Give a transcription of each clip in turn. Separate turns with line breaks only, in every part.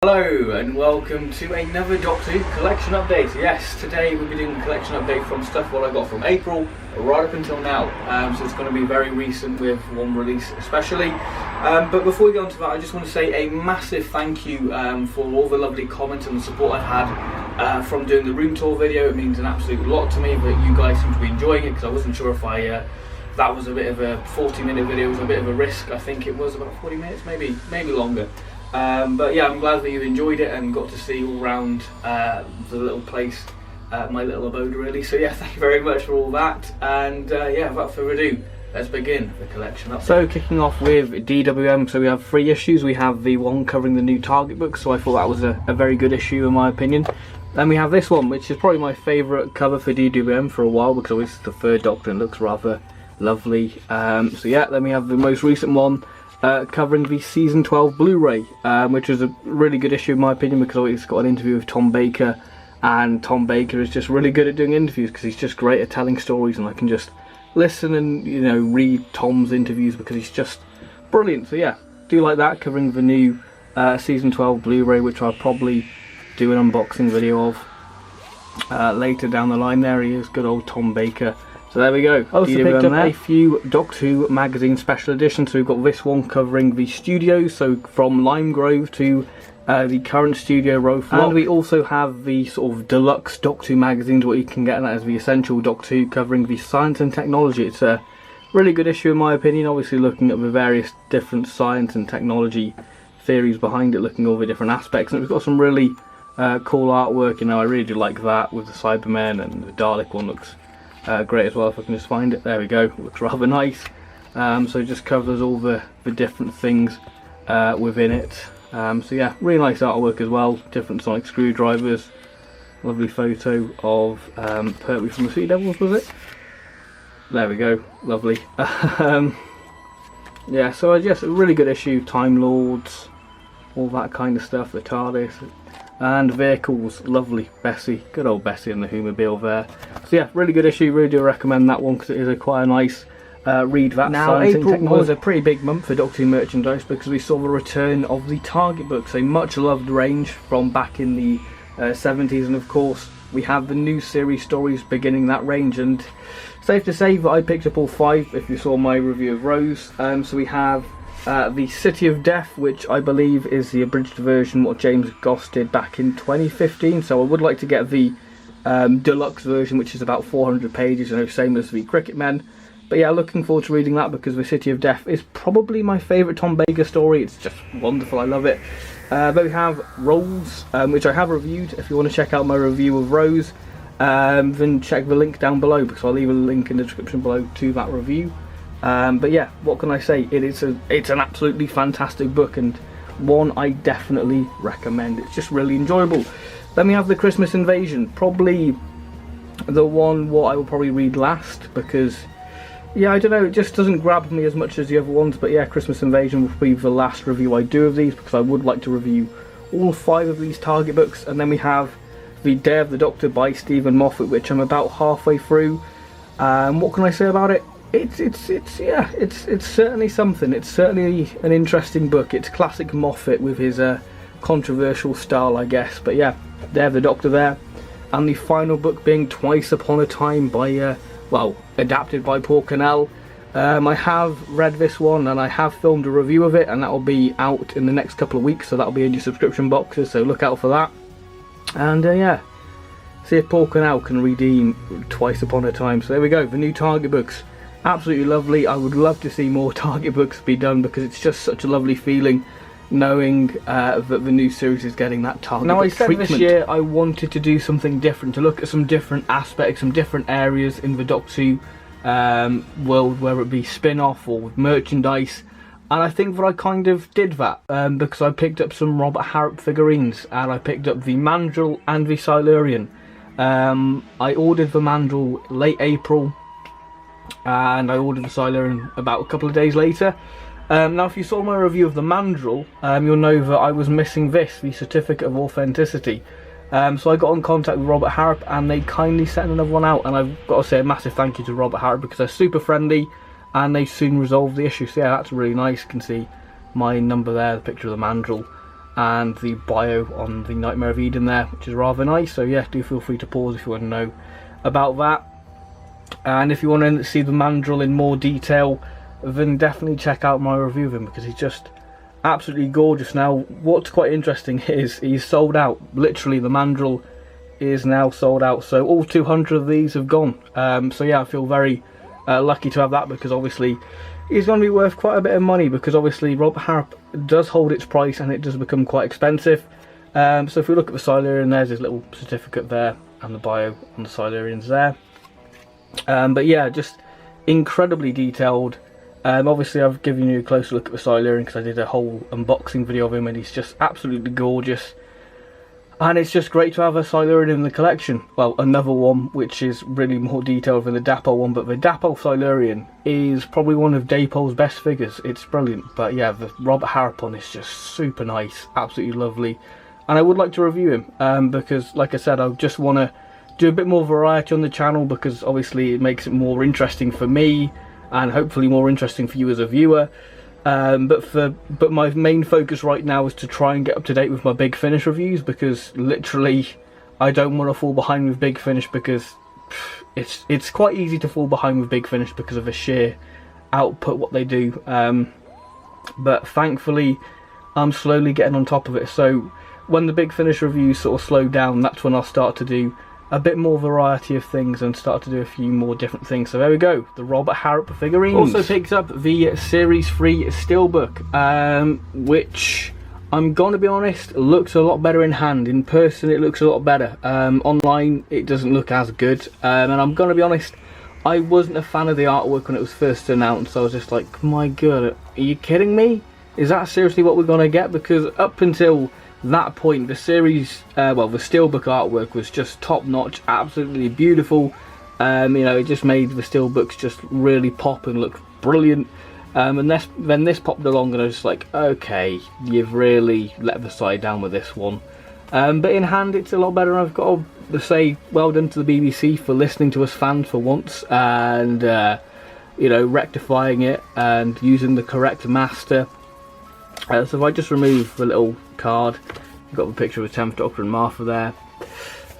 Hello and welcome to another Doctor Who collection update. Yes, today we'll be doing a collection update from stuff what I got from April right up until now. So it's going to be very recent with one release especially. But before we go on to that, I just want to say a massive thank you for all the lovely comments and the support I've had from doing the room tour video. It means an absolute lot to me that you guys seem to be enjoying it, because I wasn't sure if that was a bit of a 40-minute video, was a bit of a risk. I think it was about 40 minutes, maybe longer. But yeah, I'm glad that you enjoyed it and got to see all round the little place, my little abode really. So yeah, thank you very much for all that, and yeah, without further ado, let's begin the collection update. So kicking off with DWM, so we have 3 issues. We have the one covering the new Target book, so I thought that was a very good issue in my opinion. Then we have this one, which is probably my favourite cover for DWM for a while, because it's the third Doctor and looks rather lovely. So yeah, then we have the most recent one, covering the season 12 Blu-ray, which is a really good issue in my opinion, because it's got an interview with Tom Baker, and Tom Baker is just really good at doing interviews because he's just great at telling stories, and I can just listen and read Tom's interviews because he's just brilliant. So yeah, do like that, covering the new season 12 Blu-ray, which I'll probably do an unboxing video of later down the line. There he is, good old Tom Baker. So there we go. I also picked up a few Doctor Who magazine special editions. So we've got this one covering the studios, so from Lime Grove to the current studio row flock. And we also have the sort of deluxe Doctor Who magazines, what you can get, and that is the essential Doctor Who, covering the science and technology. It's a really good issue in my opinion, obviously looking at the various different science and technology theories behind it, looking at all the different aspects, and we've got some really cool artwork. I really do like that with the Cybermen, and the Dalek one looks great as well, if I can just find it. There we go, looks rather nice. So it just covers all the different things within it. So yeah, really nice artwork as well, different sonic screwdrivers, lovely photo of Pertwee from the Sea Devils, was it? There we go, lovely. Yeah, so just a really good issue, Time Lords, all that kind of stuff, the TARDIS, and vehicles, lovely Bessie, good old Bessie and the Whomobile there. So yeah, really good issue, really do recommend that one because it is quite a nice read. That now, April was a pretty big month for Doctor Who merchandise because we saw the return of the Target books, a much loved range from back in the 70s, and of course we have the new series stories beginning that range, and safe to say that I picked up all 5 if you saw my review of Rose. So we have the City of Death, which I believe is the abridged version what James Goss did back in 2015, so I would like to get the deluxe version, which is about 400 pages, same as the Cricket Men. But yeah, looking forward to reading that because the City of Death is probably my favourite Tom Baker story. It's just wonderful, I love it. But we have Rose, which I have reviewed. If you want to check out my review of Rose, then check the link down below, because I'll leave a link in the description below to that review. But yeah, what can I say? It's an absolutely fantastic book, and one I definitely recommend. It's just really enjoyable. Then we have the Christmas Invasion, probably the one what I will probably read last, because yeah, I don't know, it just doesn't grab me as much as the other ones. But yeah, Christmas Invasion will be the last review I do of these, because I would like to review all 5 of these Target books. And then we have the Day of the Doctor by Stephen Moffat, which I'm about halfway through. What can I say about it? It's certainly something. It's certainly an interesting book. It's classic Moffat with his controversial style, I guess. But yeah, Day of the Doctor there, and the final book being Twice Upon a Time by adapted by Paul Cannell. I have read this one and I have filmed a review of it, and that will be out in the next couple of weeks, so that'll be in your subscription boxes, so look out for that. And yeah, see if Paul Cannell can redeem Twice Upon a Time. So there we go, the new Target books, absolutely lovely. I would love to see more Target books be done, because it's just such a lovely feeling knowing that the new series is getting that Target book treatment. Now, I said this year I wanted to do something different, to look at some different aspects, some different areas in the Doctor Who world, whether it be spin-off or with merchandise, and I think that I kind of did that, because I picked up some Robert Harrop figurines, and I picked up the Mandrill and the Silurian. I ordered the Mandrill late April, and I ordered the Silurian about a couple of days later. Now, if you saw my review of the Mandrill, you'll know that I was missing this, the Certificate of Authenticity. So I got in contact with Robert Harrop, and they kindly sent another one out, and I've got to say a massive thank you to Robert Harrop, because they're super friendly and they soon resolved the issue. So yeah, that's really nice. You can see my number there, the picture of the Mandrill. and the bio on the Nightmare of Eden there, which is rather nice. So yeah, do feel free to pause if you want to know about that. And if you want to see the Mandrill in more detail, then definitely check out my review of him, because he's just absolutely gorgeous. Now, what's quite interesting is he's sold out. Literally, the Mandrill is now sold out, so all 200 of these have gone. So yeah, I feel very lucky to have that, because obviously he's going to be worth quite a bit of money, because obviously Robert Harrop does hold its price and it does become quite expensive. So if we look at the Silurian, there's his little certificate there and the bio on the Silurians there. But yeah, just incredibly detailed. Obviously I've given you a closer look at the Silurian because I did a whole unboxing video of him, and he's just absolutely gorgeous. And it's just great to have a Silurian in the collection. Well, another one which is really more detailed than the Dapo one, but the Dapo Silurian is probably one of Dapol's best figures. It's brilliant. But yeah, the Robert Harrop one is just super nice, absolutely lovely. And I would like to review him, because like I said, I just want to do a bit more variety on the channel, because obviously it makes it more interesting for me and hopefully more interesting for you as a viewer. But my main focus right now is to try and get up to date with my Big Finish reviews, because literally I don't want to fall behind with Big Finish, because it's quite easy to fall behind with Big Finish because of the sheer output what they do. But thankfully I'm slowly getting on top of it, so when the Big Finish reviews sort of slow down, that's when I'll start to do a bit more variety of things and start to do a few more different things. So there we go, the Robert Harrop figurines. Also picked up the Series 3 Steelbook, which I'm gonna be honest, looks a lot better in hand. In person it looks a lot better. Online it doesn't look as good, and I'm gonna be honest, I wasn't a fan of the artwork when it was first announced. I was just like, my god, are you kidding me? Is that seriously what we're gonna get? Because up until that point, the series, well, the Steelbook artwork was just top notch, absolutely beautiful. You know, it just made the Steelbooks just really pop and look brilliant. And then this popped along, and I was just like, okay, you've really let the side down with this one. But in hand, it's a lot better. I've got to say, well done to the BBC for listening to us fans for once, and you know, rectifying it and using the correct master. So if I just remove the little card, we've got the picture of the 10th Doctor and Martha there.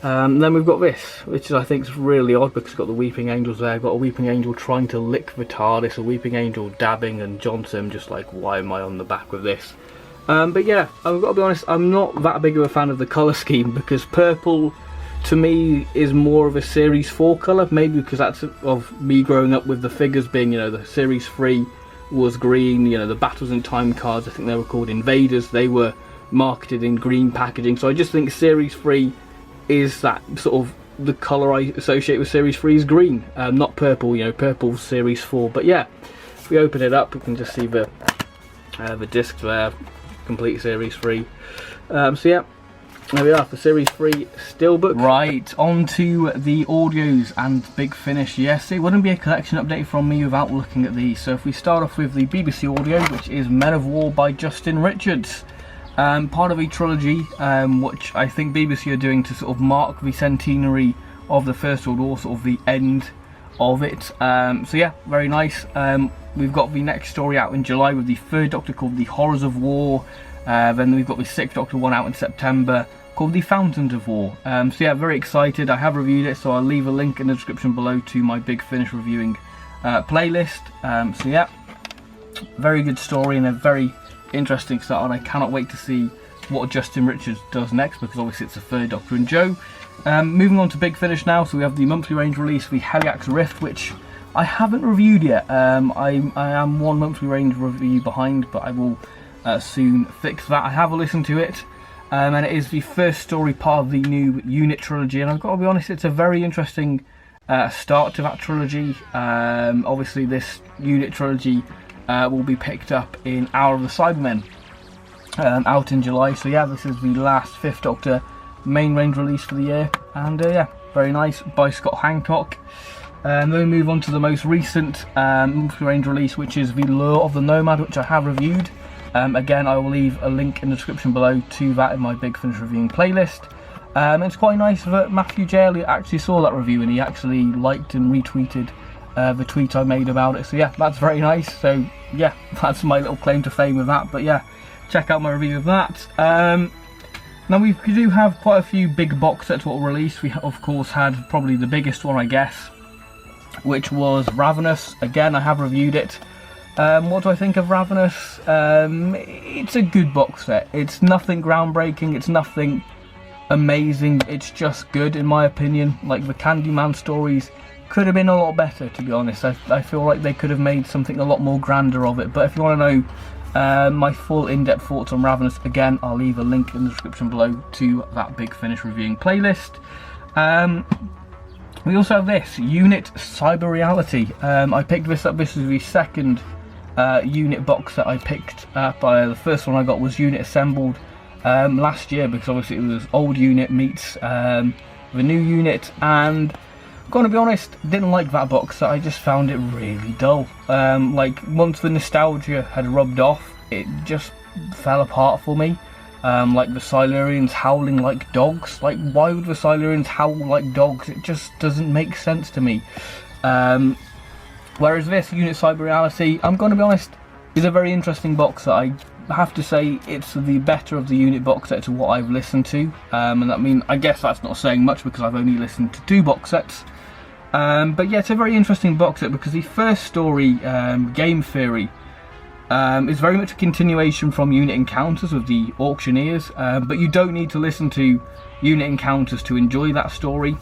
Then we've got this, which I think is really odd, because it's got the Weeping Angels there. I've got a Weeping Angel trying to lick the TARDIS, a Weeping Angel dabbing, and Johnson just like, why am I on the back with this? But yeah, I've got to be honest, I'm not that big of a fan of the colour scheme, because purple to me is more of a Series 4 colour, maybe because that's of me growing up with the figures being, you know, the Series 3 was green, you know, the Battles in Time cards, I think they were called Invaders, they were marketed in green packaging. So I just think Series 3 is that sort of the colour I associate with Series 3 is green, not purple. You know, purple's Series 4. But yeah, if we open it up, we can just see the discs there, complete Series 3. So yeah, there we are, the Series 3 Steelbook. Right, on to the audios and Big Finish. Yes, it wouldn't be a collection update from me without looking at these. So if we start off with the BBC audio, which is Men of War by Justin Richards. Part of a trilogy, which I think BBC are doing to sort of mark the centenary of the First World War, sort of the end of it. So yeah, very nice. We've got the next story out in July with the 3rd Doctor called The Horrors of War. Then we've got the 6th Doctor one out in September called The Fountains of War. So yeah, very excited. I have reviewed it, so I'll leave a link in the description below to my Big Finish reviewing playlist. So yeah, very good story and a very interesting start, and I cannot wait to see what Justin Richards does next, because obviously it's the 3rd Doctor and Joe. Moving on to Big Finish now, so we have the monthly range release, the Heliax Rift, which I haven't reviewed yet. I am one monthly range review behind, but I will soon fix that. I have listened to it, and it is the first story part of the new Unit trilogy, and I've got to be honest, it's a very interesting start to that trilogy. Obviously this Unit trilogy will be picked up in Hour of the Cybermen out in July. So yeah, this is the last 5th Doctor main range release for the year, and yeah, very nice, by Scott Hancock. Then we move on to the most recent monthly range release, which is the Lure of the Nomad, which I have reviewed. Again, I will leave a link in the description below to that in my Big Finish reviewing playlist. It's quite nice that Matthew J. Elliott actually saw that review, and he actually liked and retweeted the tweet I made about it. So yeah, that's very nice. So yeah, that's my little claim to fame with that. But yeah, check out my review of that. Now we do have quite a few big box sets what were released. We of course had probably the biggest one, I guess, which was Ravenous. Again, I have reviewed it. What do I think of Ravenous? It's a good box set. It's nothing groundbreaking, it's nothing amazing, it's just good in my opinion. Like the Candyman stories could have been a lot better, to be honest. I feel like they could have made something a lot more grander of it. But if you want to know my full in-depth thoughts on Ravenous, again, I'll leave a link in the description below to that Big Finish reviewing playlist. We also have this, Unit Cyber Reality. I picked this up, this is the second Unit box that I picked up. The first one I got was Unit Assembled last year, because obviously it was old Unit meets the new Unit, and I'm gonna be honest, didn't like that box set. I just found it really dull. Like once the nostalgia had rubbed off, it just fell apart for me. Like the Silurians howling like dogs. Like, why would the Silurians howl like dogs? It just doesn't make sense to me. Whereas this Unit Cyber Reality, I'm gonna be honest, is a very interesting box set. I have to say it's the better of the Unit box set to what I've listened to, and I guess that's not saying much because I've only listened to 2 box sets. But yeah, it's a very interesting box set because the first story, Game Theory, is very much a continuation from Unit Encounters with the Auctioneers, but you don't need to listen to Unit Encounters to enjoy that story.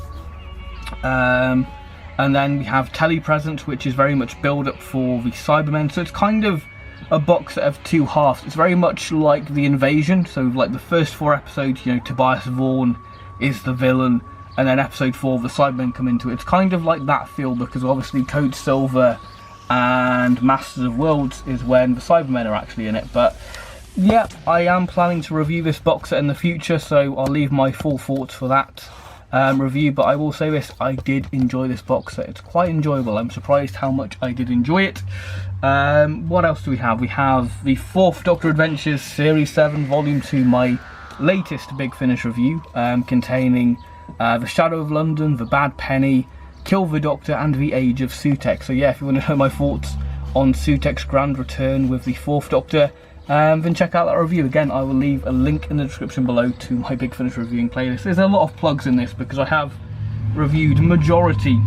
And then we have Telepresence, which is very much build up for the Cybermen, so it's kind of a box set of 2 halves. It's very much like The Invasion, so like the first 4 episodes, you know, Tobias Vaughan is the villain, and then episode 4 the Cybermen come into it. It's kind of like that feel, because obviously Code Silver and Masters of Worlds is when the Cybermen are actually in it. But yeah, I am planning to review this box set in the future, so I'll leave my full thoughts for that review. But I will say this, I did enjoy this box set. It's quite enjoyable. I'm surprised how much I did enjoy it. What else do we have? We have the 4th Doctor Adventures Series 7 Volume 2, my latest Big Finish review, containing The Shadow of London, The Bad Penny, Kill the Doctor, and The Age of Sutekh. So yeah, if you want to know my thoughts on Sutekh's grand return with the 4th Doctor, then check out that review. Again, I will leave a link in the description below to my Big Finish reviewing playlist. There's a lot of plugs in this because I have reviewed majority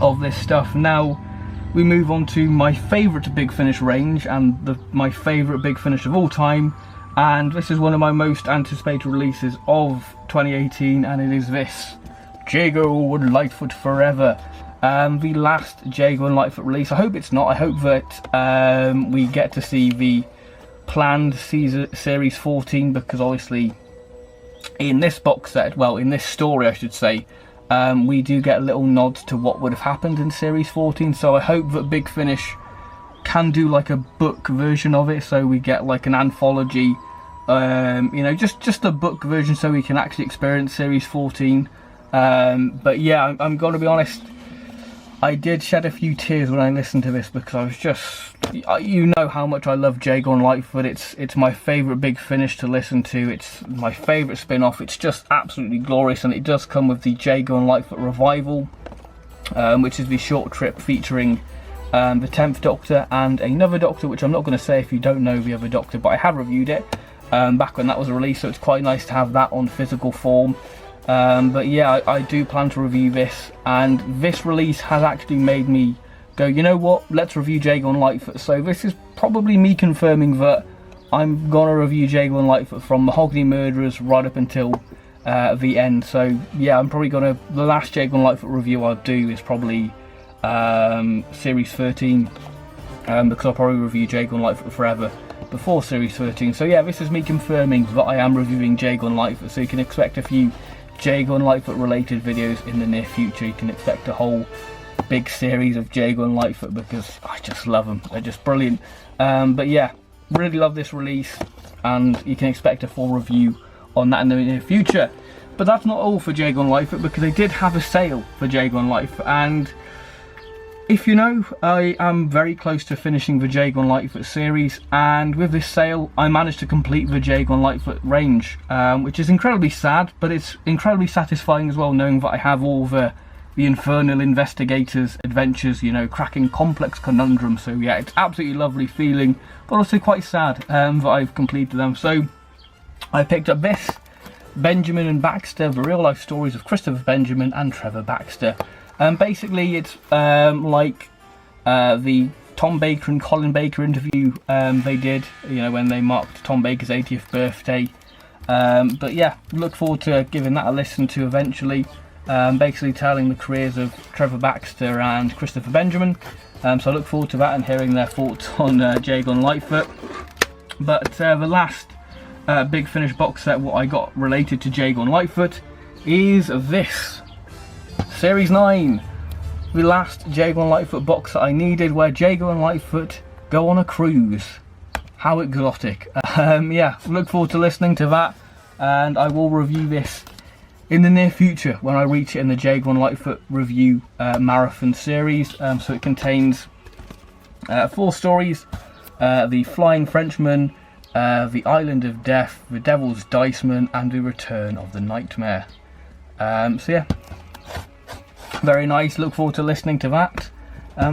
of this stuff. Now we move on to my favourite Big Finish range and my favourite Big Finish of all time, and this is one of my most anticipated releases of 2018, and it is this, Jago and Lightfoot Forever. The last Jago and Lightfoot release. I hope it's not. I hope that we get to see the planned Series 14, because obviously in this box set, well, in this story I should say, we do get little nods to what would have happened in Series 14, so I hope that Big Finish can do like a book version of it, so we get like an anthology, you know, just a book version so we can actually experience Series 14. But yeah, I'm gonna be honest, I did shed a few tears when I listened to this, because I was just, you know how much I love Jago and Lightfoot. It's my favourite Big Finish to listen to. It's my favourite spin-off. It's just absolutely glorious, and it does come with the Jago and Lightfoot Revival, which is the short trip featuring the 10th Doctor and another Doctor, which I'm not going to say if you don't know the other Doctor, but I have reviewed it back when that was released, so it's quite nice to have that on physical form. But yeah, I do plan to review this, and this release has actually made me go, you know what, let's review Jago and Lightfoot. So this is probably me confirming that I'm gonna review Jago and Lightfoot from Mahogany Murderers right up until the end. So yeah, I'm probably gonna, the last Jago and Lightfoot review I'll do is probably Series 13, because I'll probably review Jago and Lightfoot Forever before Series 13. So yeah, this is me confirming that I am reviewing Jago and Lightfoot, so you can expect a few Jago and Lightfoot related videos in the near future. You can expect a whole big series of Jago and Lightfoot, because I just love them. They're just brilliant. But yeah, really love this release, and you can expect a full review on that in the near future. But that's not all for Jago and Lightfoot, because they did have a sale for Jago and Lightfoot, and if you know, I am very close to finishing the Jago and Lightfoot series, and with this sale I managed to complete the Jago and Lightfoot range, which is incredibly sad, but it's incredibly satisfying as well, knowing that I have all the the infernal investigator's adventures, you know, cracking complex conundrums. So yeah, it's absolutely lovely feeling, but also quite sad that I've completed them. So I picked up this, Benjamin and Baxter, the real life stories of Christopher Benjamin and Trevor Baxter. Basically it's like the Tom Baker and Colin Baker interview they did, you know, when they marked Tom Baker's 80th birthday. But yeah, look forward to giving that a listen to eventually. Basically telling the careers of Trevor Baxter and Christopher Benjamin. So I look forward to that and hearing their thoughts on Jagon Lightfoot. But the last Big Finish box set what I got related to Jagon Lightfoot is this, Series 9. The last Jagon Lightfoot box that I needed, where Jagon Lightfoot go on a cruise. How exotic. Yeah, look forward to listening to that, and I will review this in the near future when I reach it in the Jagon Lightfoot review marathon series. So it contains 4 stories: The Flying Frenchman, The Island of Death, The Devil's Diceman, and The Return of the Nightmare. So yeah, very nice. Look forward to listening to that,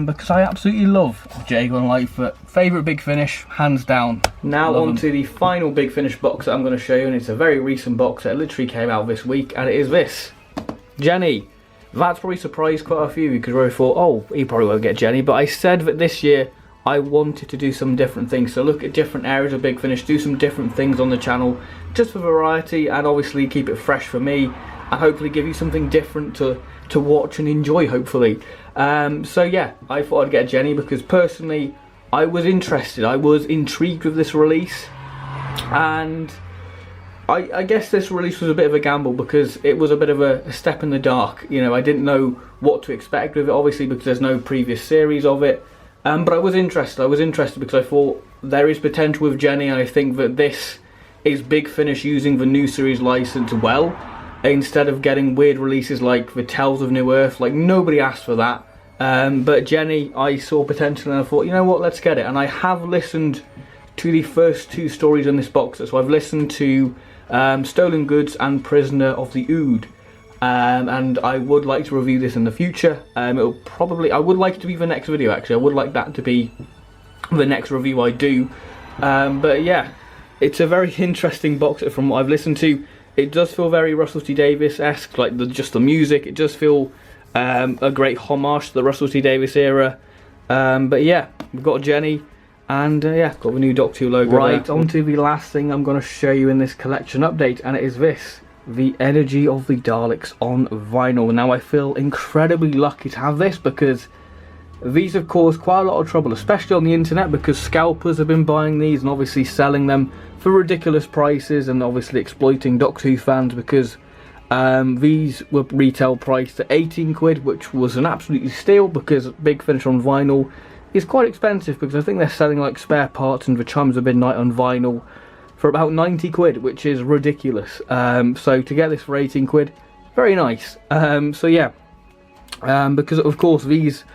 because I absolutely love Jagon Lightfoot. Favourite Big Finish, hands down. Now on to the final Big Finish box that I'm going to show you, and it's a very recent box that literally came out this week, and it is this, Jenny. That's probably surprised quite a few because I thought, oh, he probably won't get Jenny, but I said that this year I wanted to do some different things, so look at different areas of Big Finish, do some different things on the channel, just for variety, and obviously keep it fresh for me, and hopefully give you something different to watch and enjoy, hopefully. So yeah, I thought I'd get Jenny because personally I was interested, I was intrigued with this release, and I guess this release was a bit of a gamble because it was a bit of a step in the dark. You know, I didn't know what to expect with it, obviously, because there's no previous series of it. But I was interested because I thought there is potential with Jenny, and I think that this is Big Finish using the new series license well, instead of getting weird releases like the Tales of New Earth. Like, nobody asked for that. But Jenny, I saw potential and I thought, you know what, let's get it. And I have listened to the first 2 stories in this box. So I've listened to Stolen Goods and Prisoner of the Ood. And I would like to review this in the future. I would like it to be the next video, actually. I would like that to be the next review I do. But yeah, it's a very interesting box from what I've listened to. It does feel very Russell T Davies-esque, like just the music. It does feel a great homage to the Russell T Davies era. But yeah, we've got Jenny, and yeah, got the new Doctor Who logo. Right, on to the last thing I'm going to show you in this collection update, and it is this, the Energy of the Daleks on vinyl. Now I feel incredibly lucky to have this because these have caused quite a lot of trouble, especially on the internet, because scalpers have been buying these and obviously selling them for ridiculous prices, and obviously exploiting Doctor Who fans, because these were retail priced at 18 quid, which was an absolutely steal, because Big Finish on vinyl is quite expensive, because I think they're selling like spare parts and the Chimes of Midnight on vinyl for about 90 quid, which is ridiculous. So to get this for 18 quid, very nice. So yeah, because of course these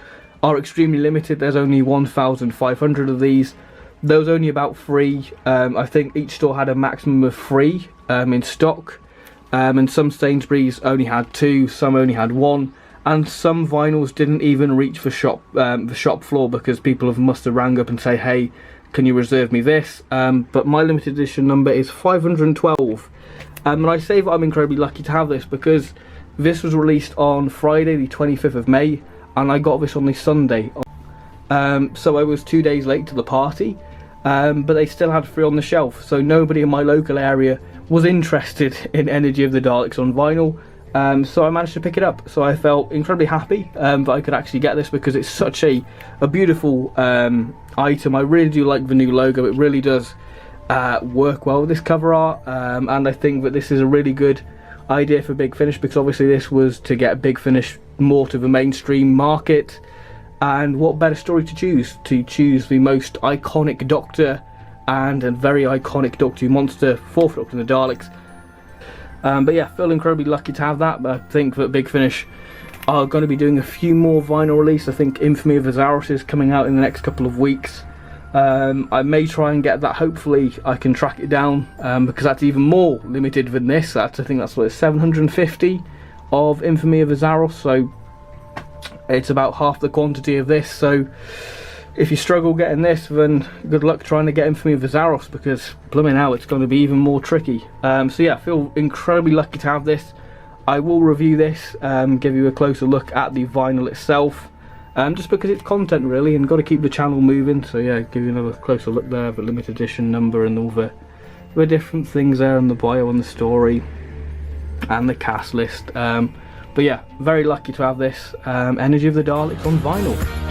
are extremely limited. There's only 1,500 of these. There was only about 3. I think each store had a maximum of 3 in stock, and some Sainsbury's only had 2, some only had 1, and some vinyls didn't even reach the shop floor, because people must have rang up and say, hey, can you reserve me this? But my limited edition number is 512. And I say that I'm incredibly lucky to have this, because this was released on Friday the 25th of May, and I got this on the Sunday. So I was 2 days late to the party, but they still had 3 on the shelf, so nobody in my local area was interested in Energy of the Daleks on vinyl. So I managed to pick it up, so I felt incredibly happy that I could actually get this, because it's such a beautiful item. I really do like the new logo. It really does work well with this cover art, and I think that this is a really good idea for Big Finish, because obviously this was to get Big Finish more to the mainstream market, and what better story to choose the most iconic Doctor and a very iconic Doctor Who monster, 4th Doctor and the Daleks. But yeah, feel incredibly lucky to have that. But I think that Big Finish are going to be doing a few more vinyl release. I think Infamy of Azaros is coming out in the next couple of weeks. I may try and get that. Hopefully I can track it down, because that's even more limited than this. I think that's what, 750 of Infamy of Azaros. So It's about half the quantity of this, so if you struggle getting this, then good luck trying to get Infamy of Azaros, because blooming hell, it's going to be even more tricky. So yeah, I feel incredibly lucky to have this. I will review this, give you a closer look at the vinyl itself, just because it's content really, and got to keep the channel moving. So yeah, give you another closer look there, the limited edition number and all the different things there, and the bio and the story and the cast list. But yeah, very lucky to have this Energy of the Daleks on vinyl.